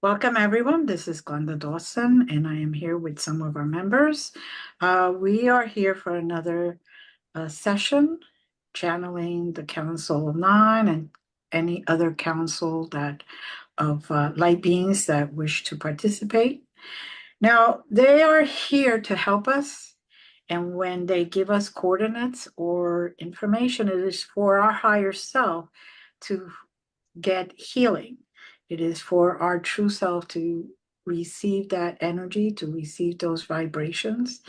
Welcome, everyone. This is Glenda Dawson, and I am here with some of our members. We are here for another session, channeling the Council of Nine and any other council that of light beings that wish to participate. Now, they are here to help us, and when they give us coordinates or information, it is for our higher self to get healing. It is for our true self to receive that energy, to receive those vibrations,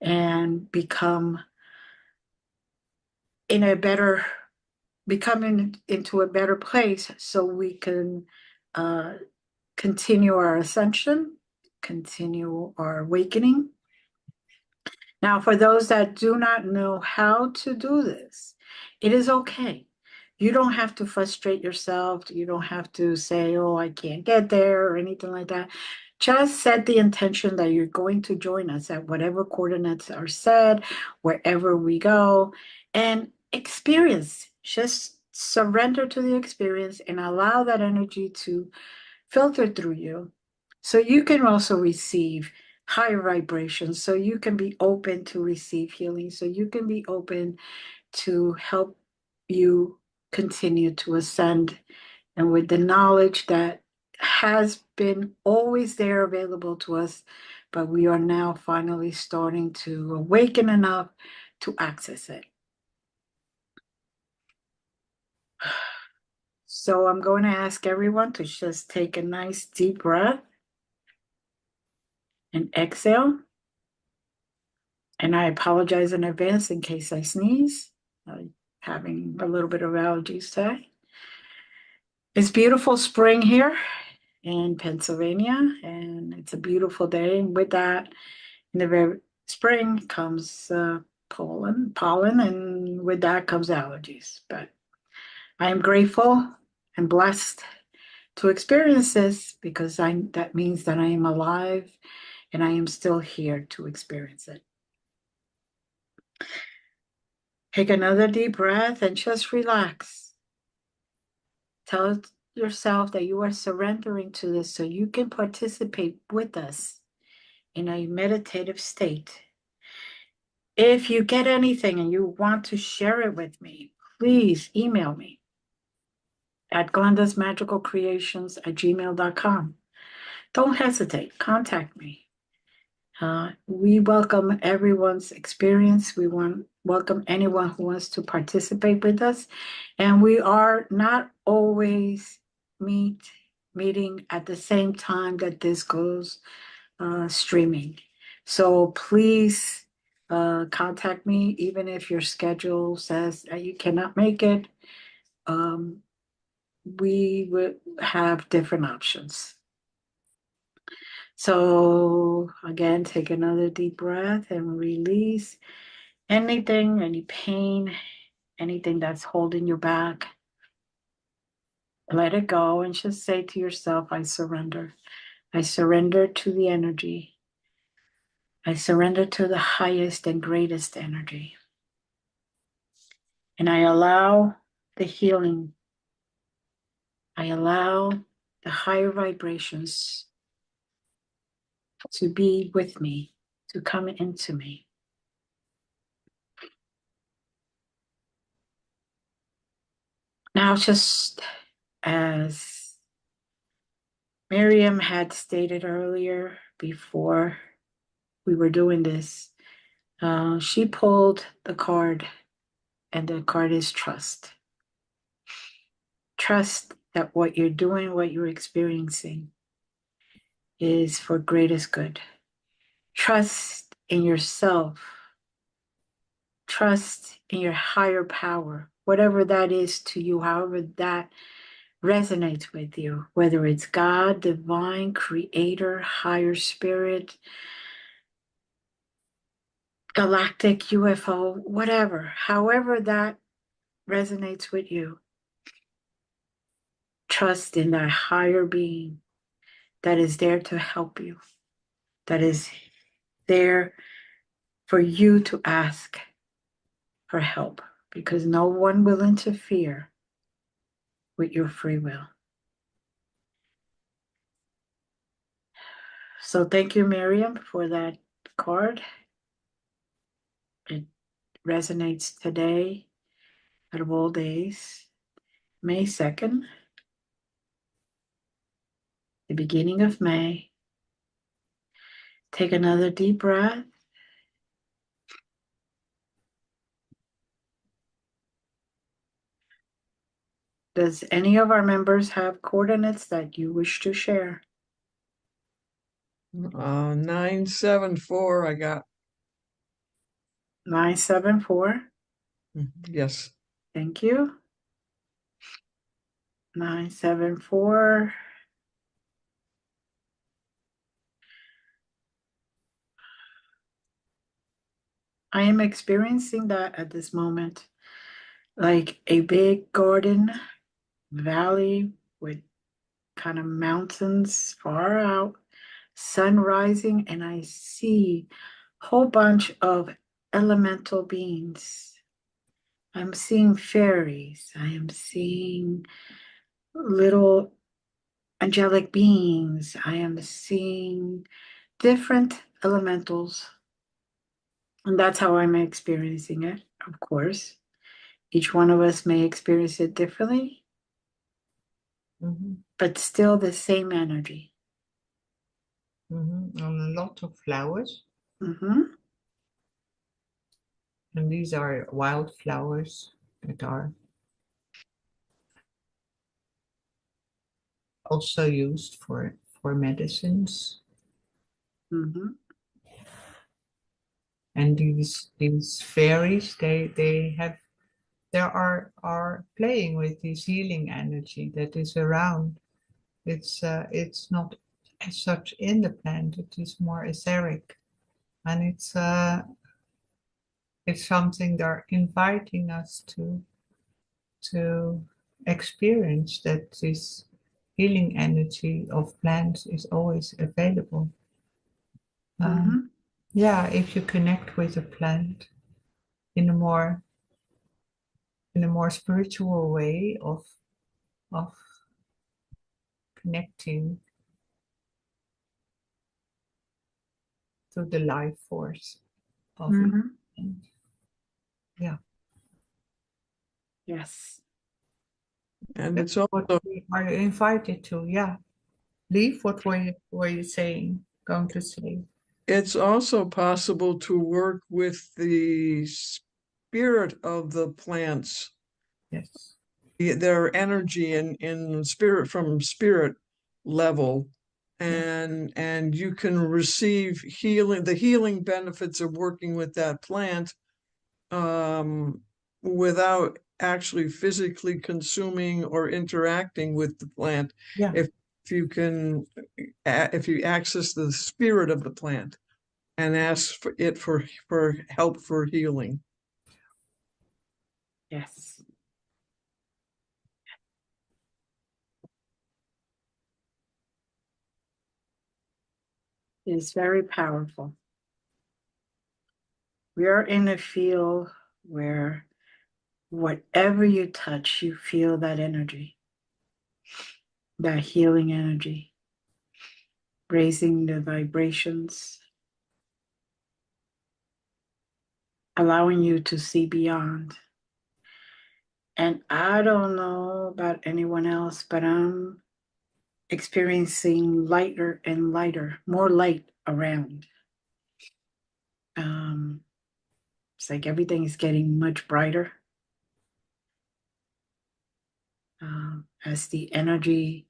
and becoming into a better place so we can uh, continue our ascension, continue our awakening. Now, for those that do not know how to do this, it is okay. You don't have to frustrate yourself. You don't have to say, oh, I can't get there or anything like that. Just set the intention that you're going to join us at whatever coordinates are said, wherever we go, and experience. Just surrender to the experience and allow that energy to filter through you so you can also receive higher vibrations, so you can be open to receive healing, so you can be open to help you continue to ascend. And with the knowledge that has been always there available to us, but we are now finally starting to awaken enough to access it. So I'm going to ask everyone to just take a nice deep breath and exhale. And I apologize in advance in case I sneeze. I'm having a little bit of allergies today. It's beautiful spring here in Pennsylvania, and it's a beautiful day. And with that, in the very spring comes pollen, and with that comes allergies. But I am grateful and blessed to experience this because that means that I am alive and I am still here to experience it. Take another deep breath and just relax. Tell yourself that you are surrendering to this so you can participate with us in a meditative state. If you get anything and you want to share it with me, please email me at glendasmagicalcreations@gmail.com. Don't hesitate, contact me. We welcome everyone's experience. We welcome anyone who wants to participate with us. And we are not always meeting at the same time that this goes streaming. So please contact me, even if your schedule says that you cannot make it. We would have different options. So again, take another deep breath and release anything, any pain, anything that's holding you back. Let it go and just say to yourself, I surrender. I surrender to the energy. I surrender to the highest and greatest energy. And I allow the healing. I allow the higher vibrations to be with me, to come into me. Now, just as Miriam had stated earlier before we were doing this, she pulled the card, and the card is trust. Trust that what you're doing, what you're experiencing, is for greatest good. Trust in yourself. Trust in your higher power, whatever that is to you, however that resonates with you, whether it's God, divine, creator, higher spirit, galactic UFO, whatever, however that resonates with you. Trust in that higher being that is there to help you, that is there for you to ask for help, because no one will interfere with your free will. So thank you, Miriam, for that card. It resonates today, out of all days, May 2nd, the beginning of May. Take another deep breath. Does any of our members have coordinates that you wish to share? 974, I got. 974. Yes. Thank you. 974. I am experiencing that at this moment, like a big garden valley with kind of mountains far out, sun rising, and I see a whole bunch of elemental beings. I'm seeing fairies. I am seeing little angelic beings. I am seeing different elementals. And that's how I'm experiencing it, of course. Each one of us may experience it differently, but still the same energy. And a lot of flowers. Mm-hmm. And these are wild flowers that are also used for medicines. Mm-hmm. And these fairies, they are playing with this healing energy that is around. It's not as such in the plant, it is more etheric. And it's something they're inviting us to experience, that this healing energy of plants is always available. Mm-hmm. Yeah, if you connect with a plant in a more spiritual way of connecting to the life force of it. Mm-hmm. Yeah. Yes. And it's What also we are invited to, yeah. Leave, what were you saying, going to say? it's also possible to work with the spirit of the plants, Yes. their energy in spirit, from spirit level, Yeah. and you can receive the healing benefits of working with that plant without actually physically consuming or interacting with the plant. Yeah. If if you access the spirit of the plant and ask for it for help for healing. Yes. It is very powerful. We are in a field where whatever you touch, you feel that energy, that healing energy, raising the vibrations, allowing you to see beyond. And I don't know about anyone else, but I'm experiencing lighter and lighter, more light around. It's like everything is getting much brighter as the energy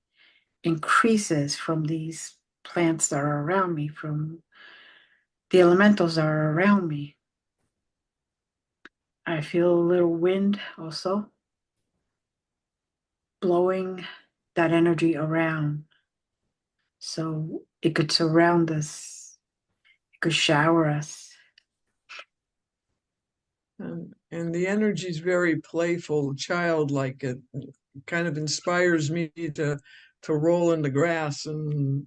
increases from these plants that are around me, from the elementals that are around me. I feel a little wind also blowing that energy around. So it could surround us, it could shower us. And the energy is very playful, childlike. It kind of inspires me to roll in the grass and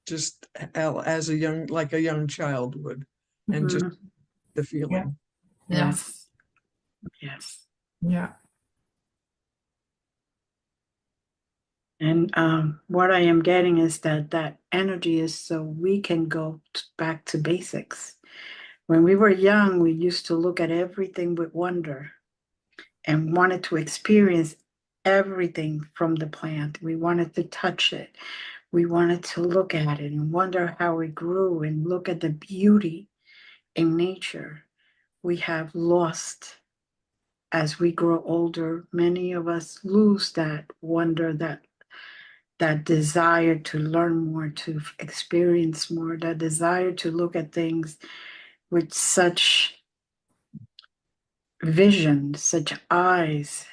just as like a young child would, and just Mm-hmm. the feeling. Yeah. Yes. Yes. Yeah. And what I am getting is that that energy is so we can go back to basics. When we were young, we used to look at everything with wonder and wanted to experience everything from the plant. We wanted to touch it. We wanted to look at it and wonder how it grew and look at the beauty in nature. We have lost as we grow older. Many of us lose that wonder, that desire to learn more, to experience more, that desire to look at things with such vision, such eyes,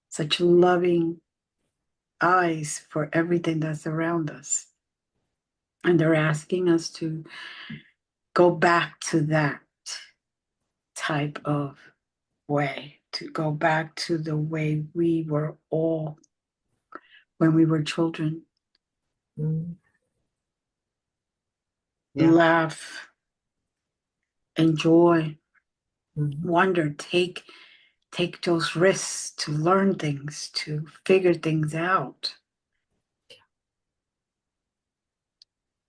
such loving eyes for everything that's around us. And they're asking us to go back to that type of way, to go back to the way we were all when we were children. Mm. Yeah. Laugh, enjoy, Mhm. wonder, take those risks to learn things, to figure things out,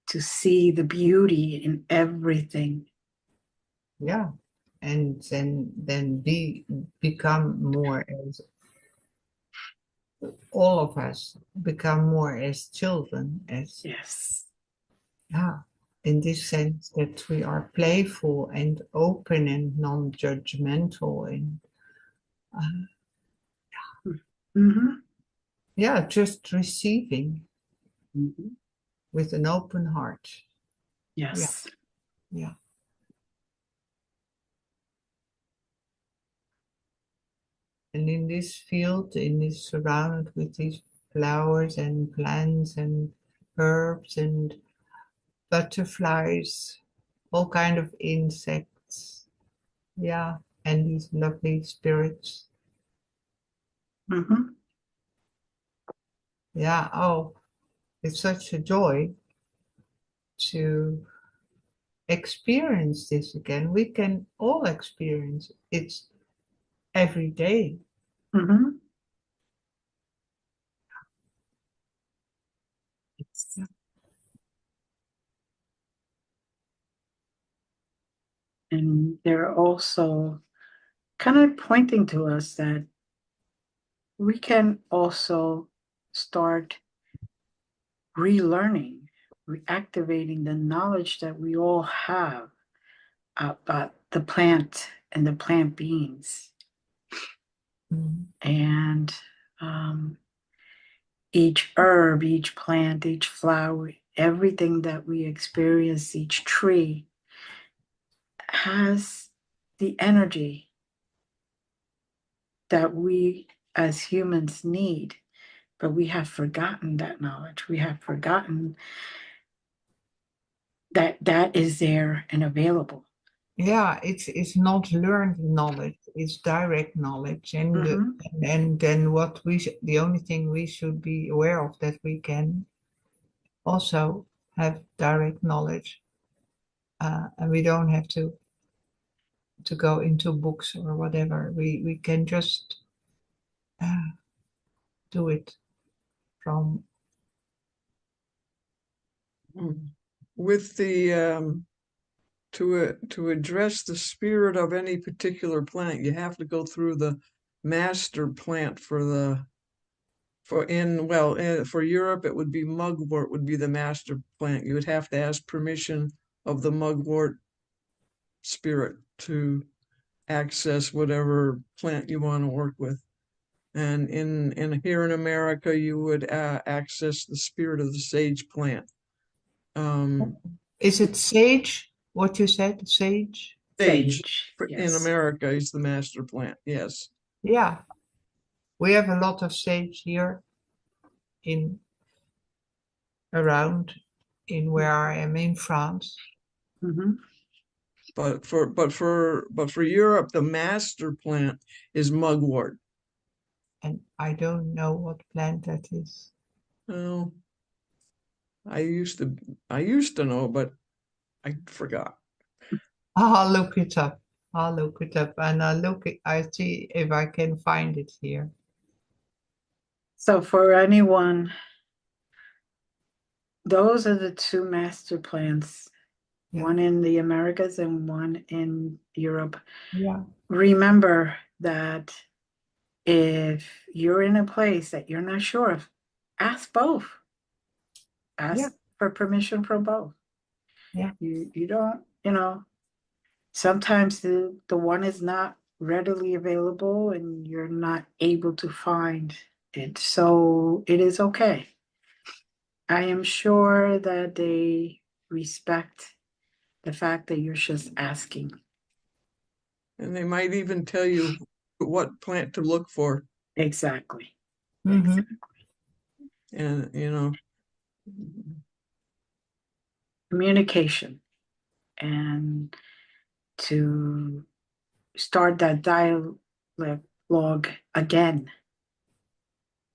to see the beauty in everything. Yeah. And then become more as all of us become more as children, as Yes. yeah, in this sense that we are playful and open and non-judgmental and Mm-hmm. yeah, just receiving Mm-hmm. with an open heart. Yeah, Yes. yeah. And in this field, in this surrounded with these flowers and plants and herbs and butterflies, all kind of insects, yeah, and these lovely spirits. Mm-hmm. Yeah, oh, it's such a joy to experience this again. We can all experience it every day. Mm-hmm. Yeah. And they're also kind of pointing to us that we can also start relearning, reactivating the knowledge that we all have about the plant and the plant beings. Mhm. And um, each herb, each plant, each flower, everything that we experience, each tree has the energy that we as humans need, but we have forgotten that knowledge. We have forgotten that that is there and available. Yeah, it's not learned knowledge, it's direct knowledge. Mm-hmm. And then what the only thing we should be aware of that we can also have direct knowledge. And we don't have to go into books or whatever. We can just do it from With the to address the spirit of any particular plant, you have to go through the master plant for the for Europe it would be mugwort would be the master plant. You would have to ask permission of the mugwort spirit to access whatever plant you want to work with. And in here in America, you would access the spirit of the sage plant. Is it sage? What you said, sage? Sage Sage, in yes. America is the master plant. Yes. Yeah, we have a lot of sage here in around in where I am in France. Mm-hmm. But for Europe, the master plant is mugwort. And I don't know what plant that is. Oh, I used to know, but I forgot. I'll look it up. I'll look it up and I see if I can find it here. So for anyone those are the two master plans, Yeah. one in the Americas and one in Europe. Yeah. Remember that if you're in a place that you're not sure of, ask both. Ask Yeah. for permission from both. Yeah. You don't, sometimes the one is not readily available and you're not able to find it. So it is okay. I am sure that they respect the fact that you're just asking. And they might even tell you what plant to look for. Exactly. Mhm. And, Communication and to start that dialogue again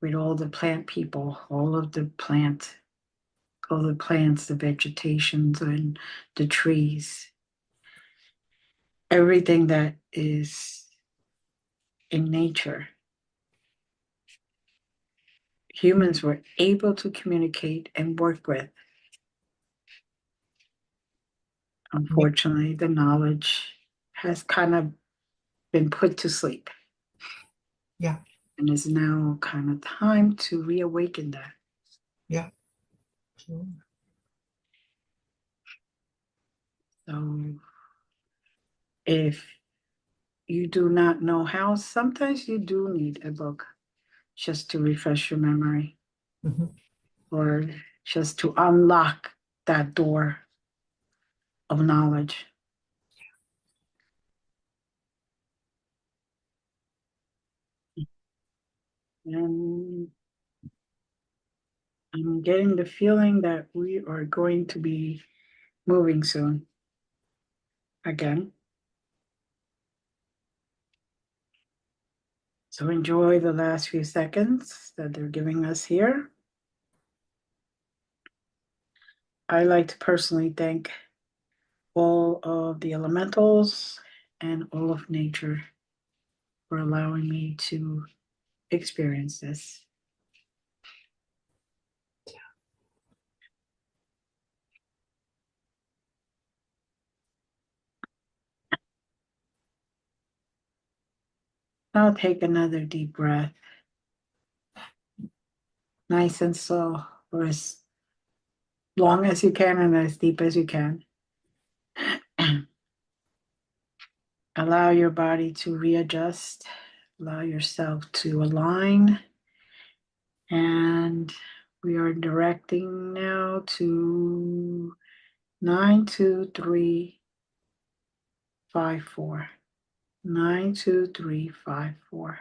with all the plant people, all the plants, the vegetations and the trees, everything that is in nature. Humans were able to communicate and work with. Unfortunately, the knowledge has kind of been put to sleep. Yeah. And it's now kind of time to reawaken that. Yeah. Sure. So if you do not know how, sometimes you do need a book just to refresh your memory Mhm. or just to unlock that door of knowledge. And I'm getting the feeling that we are going to be moving soon again. So enjoy the last few seconds that they're giving us here. I like to personally thank all of the elementals and all of nature for allowing me to experience this. Now take another deep breath, nice and slow, for as long as you can and as deep as you can. Allow your body to readjust, allow yourself to align. And we are directing now to 92354. 92354.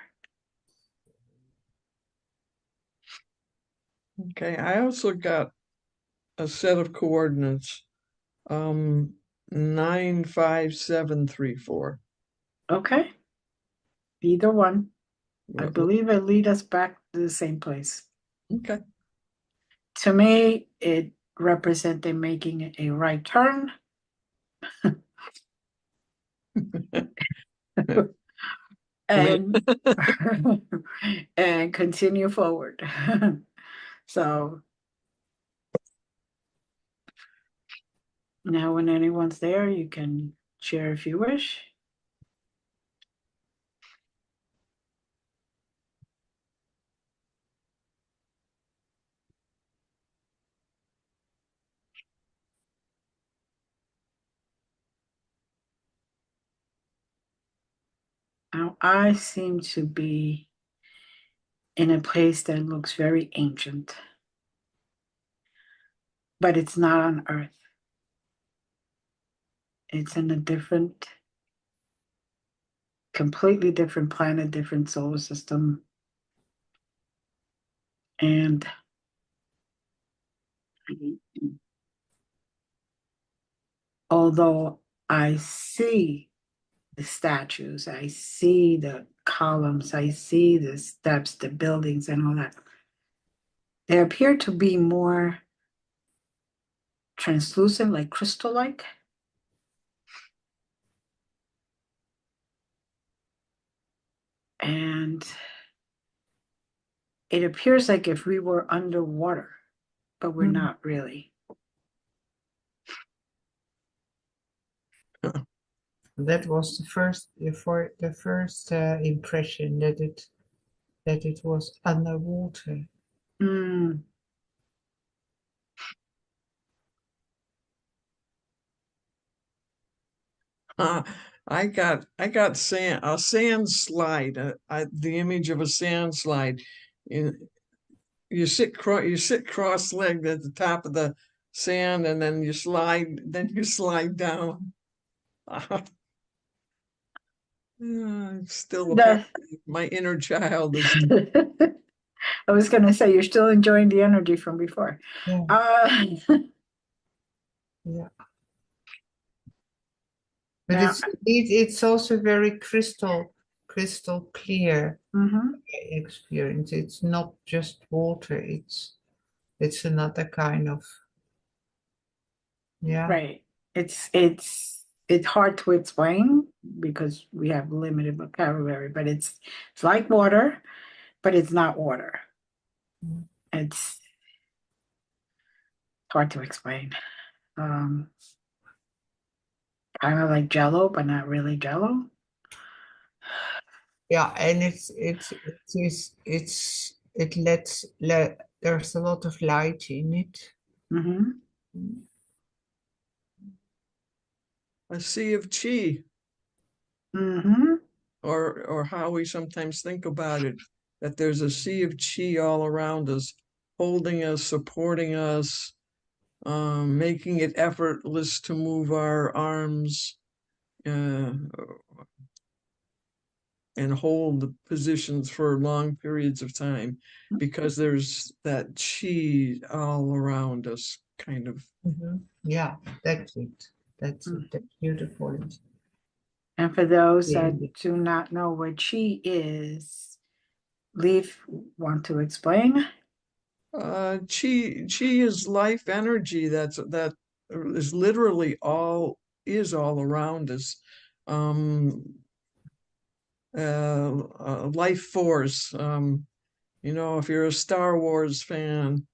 Okay, I also got a set of coordinates. 95734. Okay, either one. I What- believe it lead us back to the same place. Okay. To me, it represented making a right turn and and continue forward. So now when anyone's there, you can share if you wish. Now I seem to be in a place that looks very ancient, but it's not on Earth. It's in a completely different planet, different solar system. And although I see the statues, I see the columns, I see the steps, the buildings, and all that, they appear to be more translucent, like crystal-like. And it appears like if we were underwater, but we're Mhm. not really. That was the first impression that it was underwater. Mm, I got a sand slide. The image of a sand slide. In you sit cross-legged at the top of the sand, and then you slide down. Still the, my inner child is. I was going to say, you're still enjoying the energy from before. Yeah, Uh, yeah. But now, it's also very crystal clear mhm, experience. It's not just water. It's another kind of, yeah. right. It's hard to explain because we have limited vocabulary, but it's like water, but it's not water. Mm. It's hard to explain. Um, kind of like Jello, but not really Jello. Yeah, and there's a lot of light in it. Mm-hmm. A sea of chi, Mm-hmm. or how we sometimes think about it, that there's a sea of chi all around us, holding us, supporting us, making it effortless to move our arms, uh, and hold the positions for long periods of time, because there's that chi all around us, kind of. Yeah, that's it. That's Mm. it. That's beautiful. And for those Yeah. that do not know what chi is, Leaf want to explain? Chi is life energy. That is literally all around us. Um, Life force. If you're a Star Wars fan,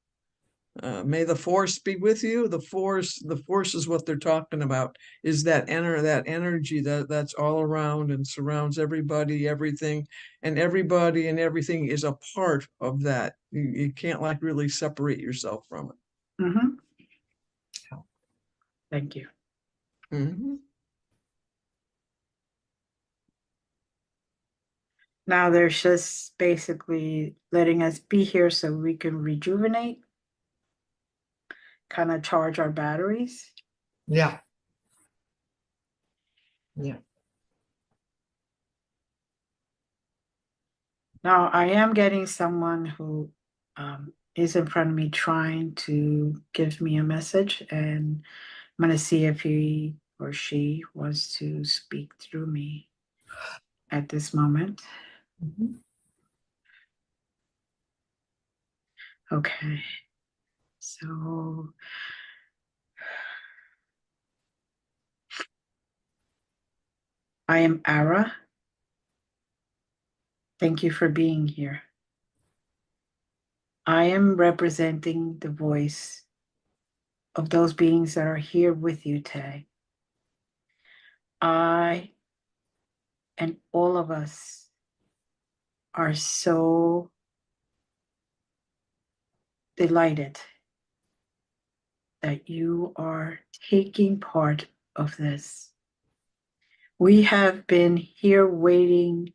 may the force be with you. The force is what they're talking about. Is that energy that's all around and surrounds everybody, everything, and everybody and everything is a part of that. You can't like really separate yourself from it. Mm-hmm. Thank you. Mhm. Now there's just basically letting us be here so we can rejuvenate, kind of charge our batteries. Yeah. Yeah. Now I am getting someone who is in front of me trying to give me a message, and I'm going to see if he or she wants to speak through me at this moment. Mhm. Okay. So I am Ara. Thank you for being here. I am representing the voice of those beings that are here with you today. I and all of us are so delighted that you are taking part of this. We have been here waiting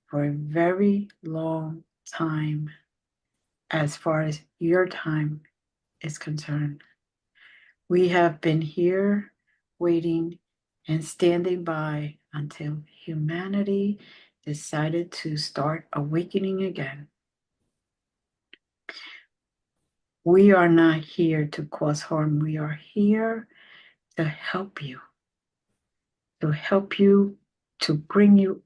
for a very long time as far as your time is concerned. We have been here waiting and standing by until humanity decided to start awakening again. We are not here to cause harm. We are here to help you, to bring you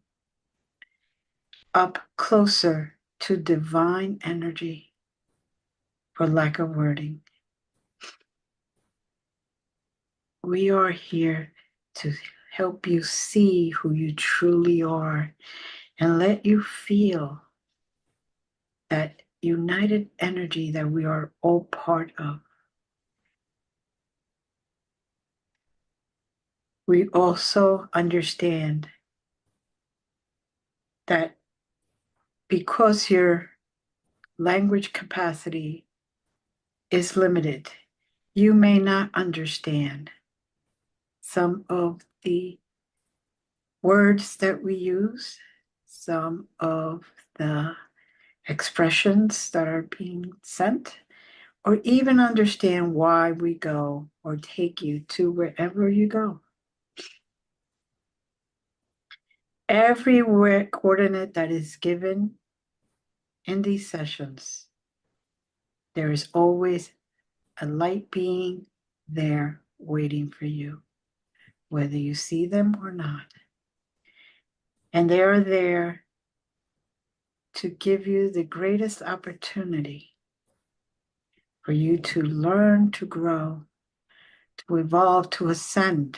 up closer to divine energy, for lack of wording. We are here to help you see who you truly are and let you feel that united energy that we are all part of. We also understand that because your language capacity is limited, you may not understand some of the words that we use, some of the expressions that are being sent, or even understand why we go or take you to wherever you go. Every coordinate that is given in these sessions, there is always a light being there waiting for you, whether you see them or not. And they are there to give you the greatest opportunity for you to learn, to grow, to evolve, to ascend.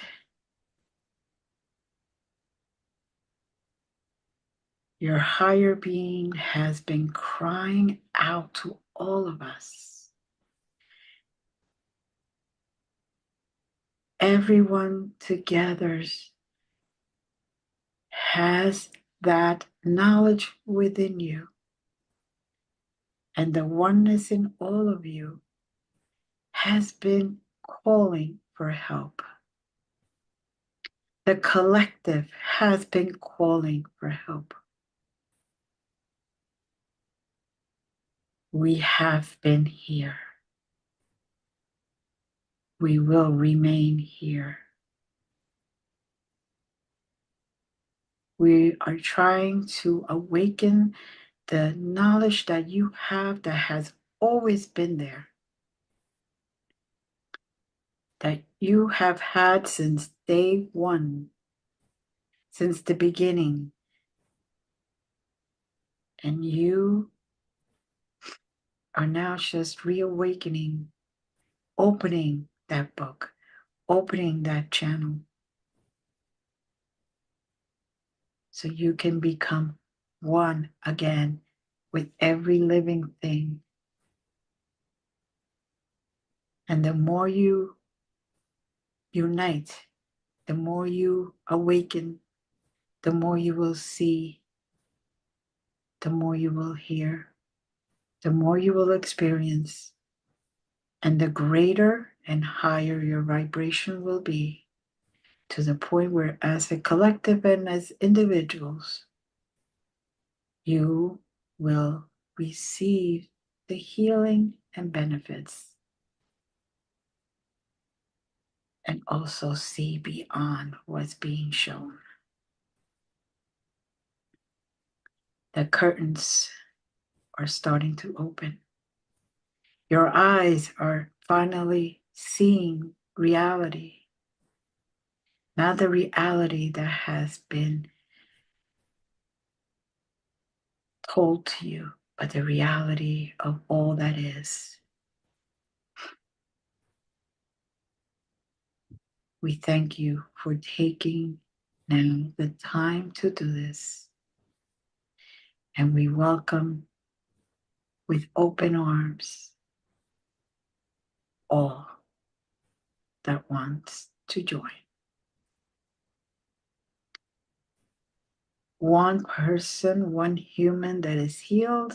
Your higher being has been crying out to all of us. Everyone together has that knowledge within you, and the oneness in all of you has been calling for help. The collective has been calling for help. We have been here. We will remain here. We are trying to awaken the knowledge that you have that has always been there, that you have had since day one, since the beginning. And you are now just reawakening, opening that book, opening that channel, so you can become one again with every living thing. And the more you unite, the more you awaken, the more you will see, the more you will hear, the more you will experience, and the greater and higher your vibration will be, to the point where, as a collective and as individuals, you will receive the healing and benefits, and also see beyond what's being shown. The curtains are starting to open. Your eyes are finally seeing reality, not the reality that has been told to you, but the reality of all that is. We thank you for taking now the time to do this, and we welcome with open arms all that wants to join. One person, one human that is healed,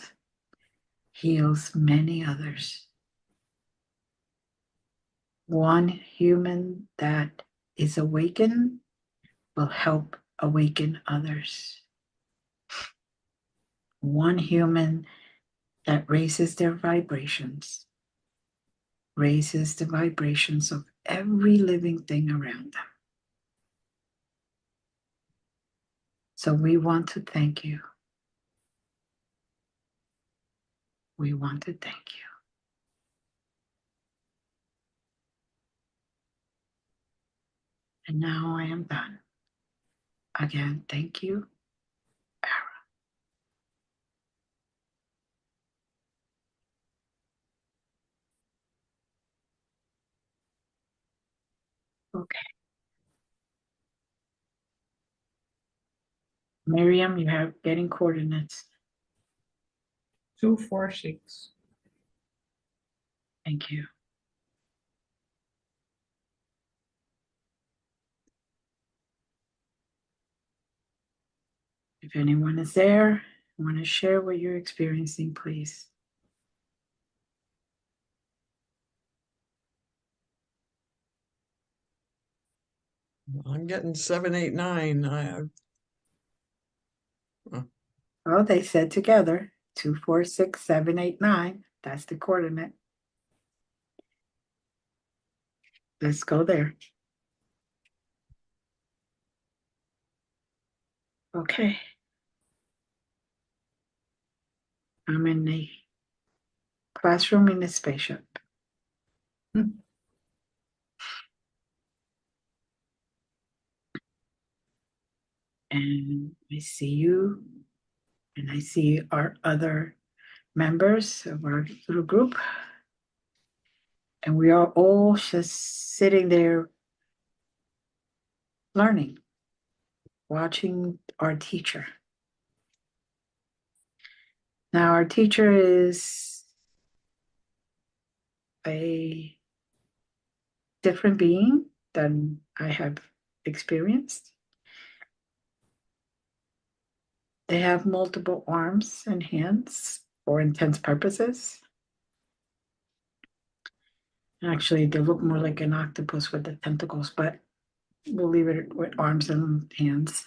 heals many others. One human that is awakened will help awaken others. One human that raises their vibrations raises the vibrations of every living thing around them. So we want to thank you. We want to thank you. And now I am done. Again, thank you, Ara. Okay. Miriam, you have getting coordinates. 246. Thank you. If anyone is there, want to share what you're experiencing, please. I'm getting 789. Well, they said together 2, 4, 6, 7, 8, 9. That's the coordinate. Let's go there. Okay. I'm in the classroom in the spaceship. And I see you, and I see our other members of our little group. And we are all just sitting there learning, watching our teacher. Now, our teacher is a different being than I have experienced. They have multiple arms and hands for intense purposes. Actually, they look more like an octopus with the tentacles, but we'll leave it with arms and hands.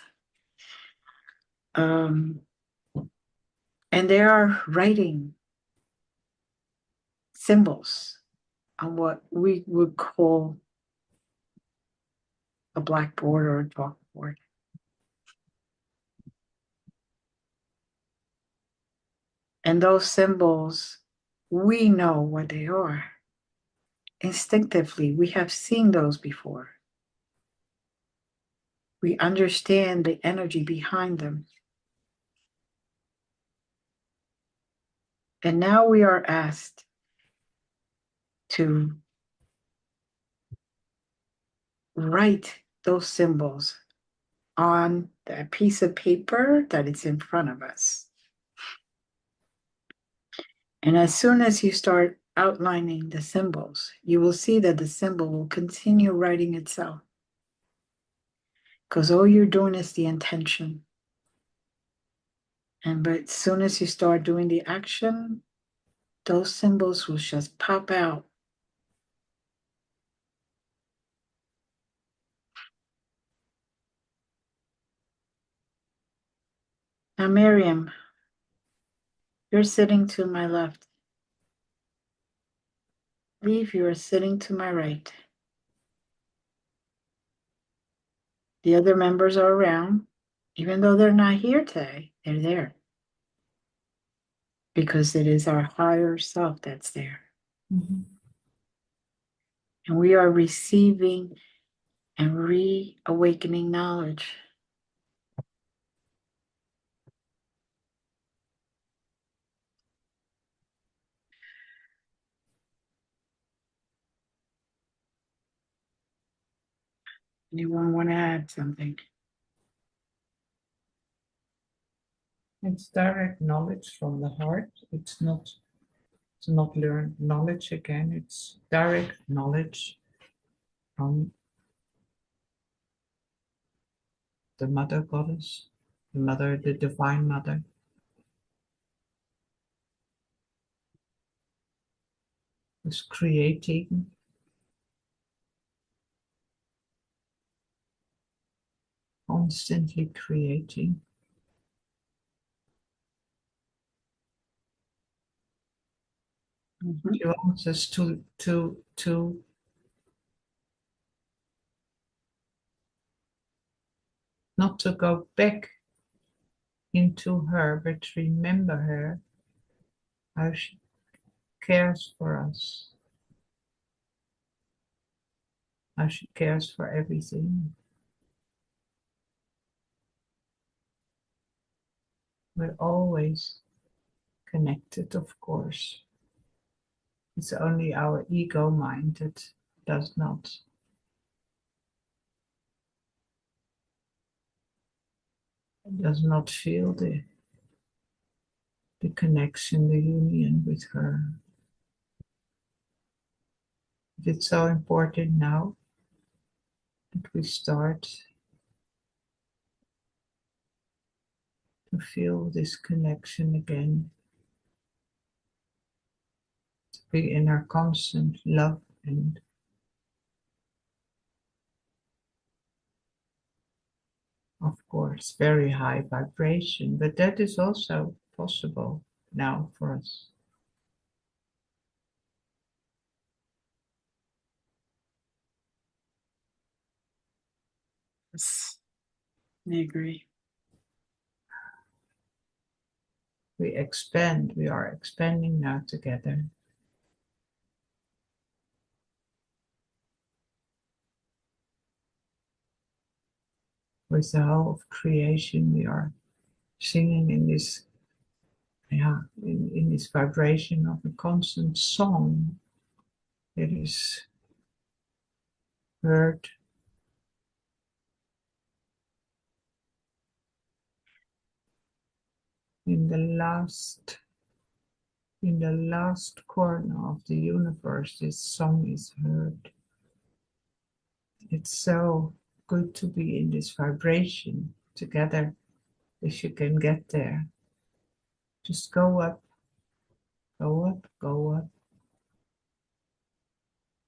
And they are writing symbols on what we would call a blackboard or a chalkboard. And those symbols, we know what they are. Instinctively, we have seen those before. We understand the energy behind them. And now we are asked to write those symbols on that piece of paper that is in front of us. And as soon as you start outlining the symbols, you will see that the symbol will continue writing itself. Because all you're doing is the intention. But as soon as you start doing the action, those symbols will just pop out. Now, Miriam, you're sitting to my left. Leave, you are sitting to my right. The other members are around. Even though they're not here today, they're there. Because it is our higher self that's there. Mm-hmm. And we are receiving and reawakening knowledge. Anyone want to add something? It's direct knowledge from the heart. It's not learned knowledge again. It's direct knowledge from the mother goddess, the divine mother. Who's creating, constantly creating. Mm-hmm. She wants us to not to go back into her, but remember her, how she cares for us, how she cares for everything. We're always connected, of course. It's only our ego mind that does not feel the connection, the union with her. It's so important now that we start to feel this connection again, to be in our constant love and of course very high vibration, but that is also possible now for us. Yes, I agree. We are expanding now together. With the whole of creation, we are singing in this, in this vibration of a constant song that is heard in the last corner of the universe. This song is heard. It's so good to be in this vibration together. If you can get there, just go up, go up, go up.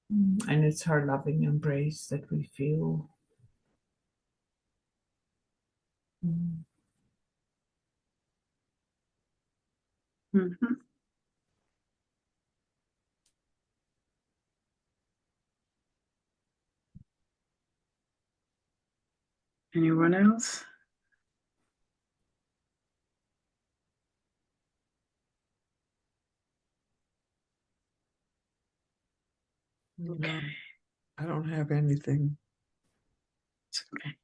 And it's her loving embrace that we feel. Mhm. Anyone else? No, I don't have anything. It's okay.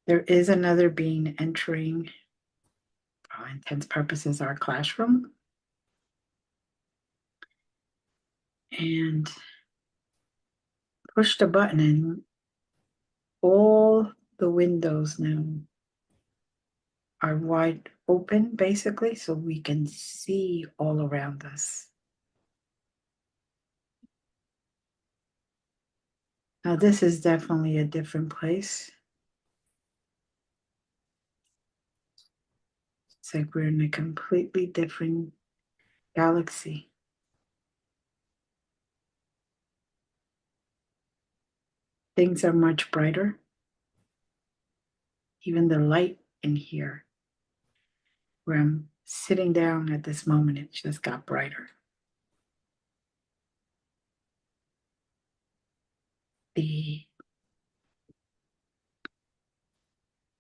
There is another being entering, for all intents and purposes, our classroom. And push the button and all the windows now are wide open, basically, so we can see all around us. Now, this is definitely a different place. It's like we're in a completely different galaxy. Things are much brighter. Even the light in here, where I'm sitting down at this moment, it just got brighter.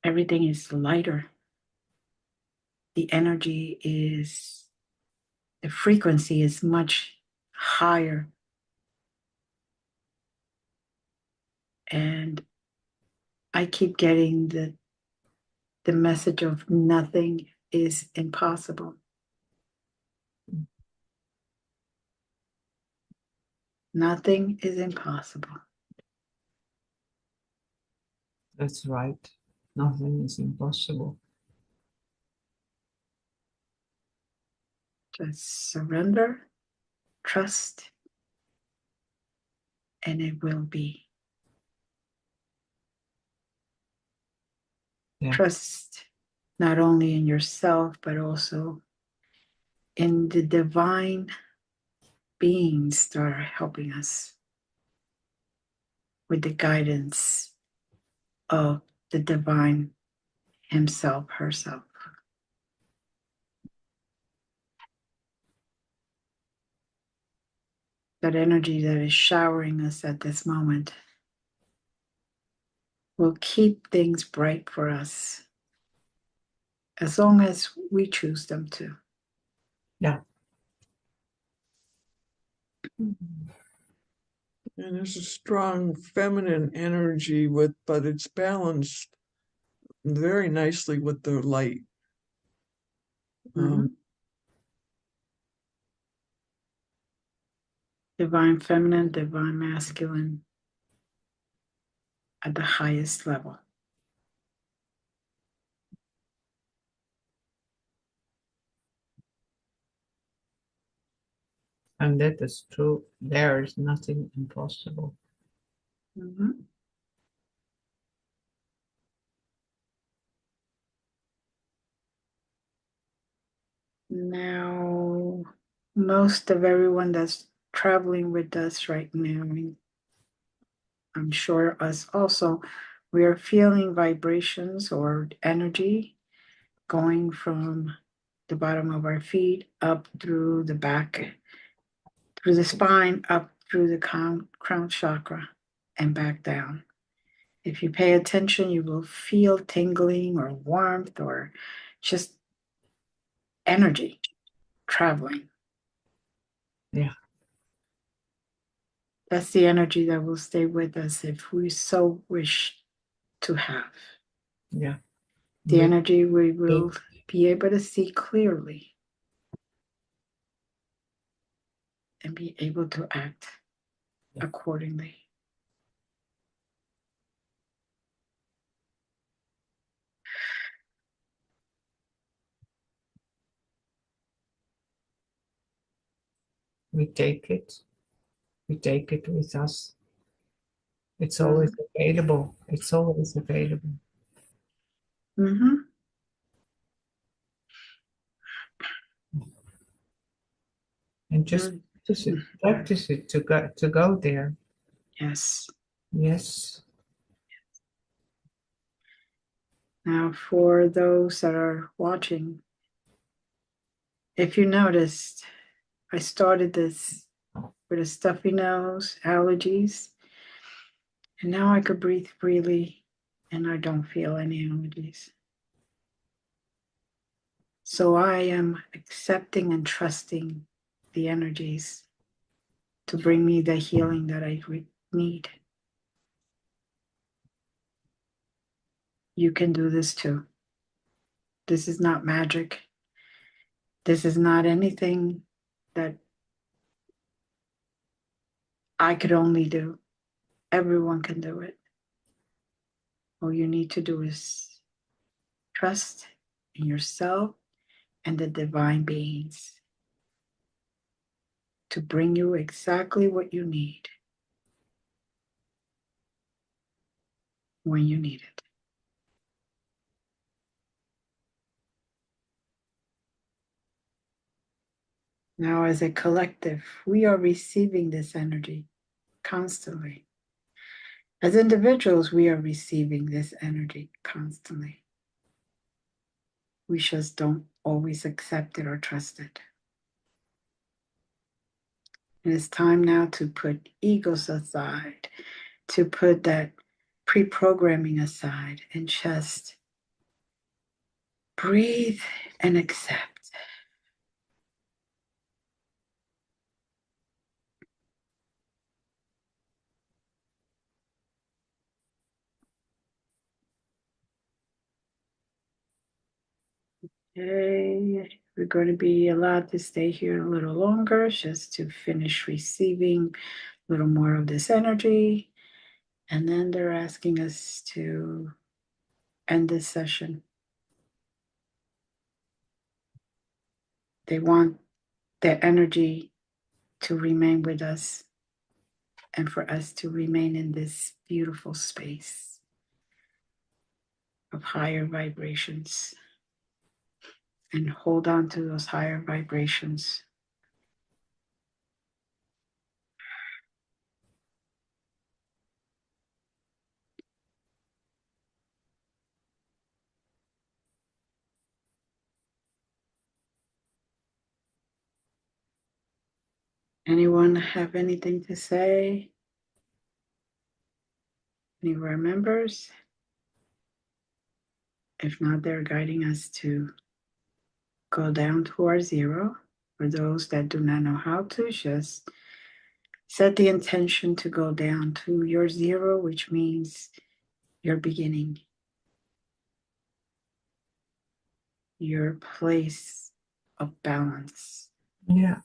Everything is lighter. The frequency is much higher. And I keep getting the message of nothing is impossible. Nothing is impossible. That's right. Nothing is impossible. Just surrender, trust, and it will be. Yeah. Trust not only in yourself, but also in the divine beings that are helping us with the guidance of the divine himself, herself. That energy that is showering us at this moment will keep things bright for us as long as we choose them to. Yeah. And there's a strong feminine energy but it's balanced very nicely with the light. Divine feminine, divine masculine at the highest level. And that is true. There is nothing impossible. Now, most of everyone that's traveling with us right now, I'm sure us also, we are feeling vibrations or energy going from the bottom of our feet up through the back, through the spine, up through the crown chakra, and back down. If you pay attention, you will feel tingling or warmth or just energy traveling. Yeah. That's the energy that will stay with us if we so wish to have. Yeah. The We- energy we will be able to see clearly and be able to act accordingly. we take it. We take it with us. It's always available. It's always available. Mm-hmm. And just practice it to go there. Yes. Yes. Now, for those that are watching, if you noticed, I started this with a stuffy nose, allergies, and now I could breathe freely and I don't feel any allergies. So I am accepting and trusting the energies to bring me the healing that I need. You can do this too. This is not magic. This is not anything that I could only do. Everyone can do it. All you need to do is trust in yourself and the divine beings to bring you exactly what you need when you need it. Now, as a collective, we are receiving this energy constantly. As individuals, we are receiving this energy constantly. We just don't always accept it or trust it. And it's time now to put egos aside, to put that pre-programming aside and just breathe and accept. Okay, we're going to be allowed to stay here a little longer just to finish receiving a little more of this energy. And then they're asking us to end this session. They want their energy to remain with us and for us to remain in this beautiful space of higher vibrations and hold on to those higher vibrations. Anyone have anything to say? Any of our members? If not, they're guiding us to go down to our zero. For those that do not know how to, just set the intention to go down to your zero, which means your beginning, your place of balance. Yeah.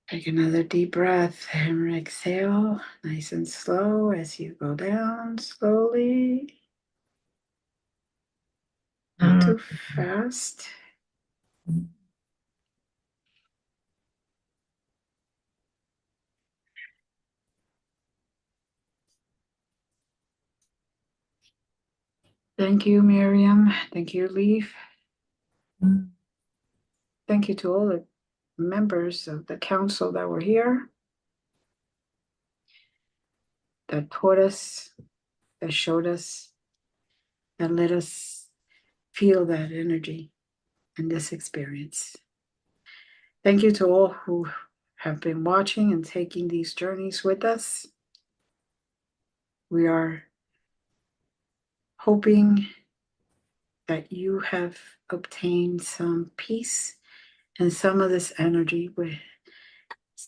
Take another deep breath and exhale nice and slow as you go down slowly. Not too fast. Thank you, Miriam. Thank you, Leaf. Mm. Thank you to all the members of the council that were here, that taught us, that showed us, that let us feel that energy and this experience. Thank you to all who have been watching and taking these journeys with us. We are hoping that you have obtained some peace and some of this energy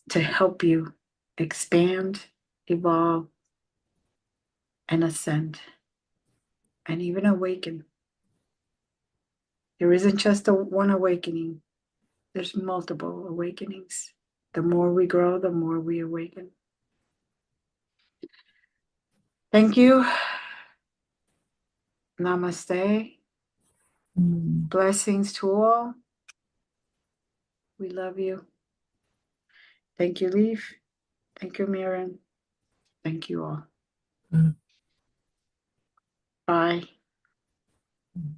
to help you expand, evolve, and ascend, and even awaken. There isn't just one awakening, there's multiple awakenings. The more we grow, the more we awaken. Thank you. Namaste. Mm. Blessings to all. We love you. Thank you, Leaf. Thank you, Miriam. Thank you all. Mm. Bye. Mm.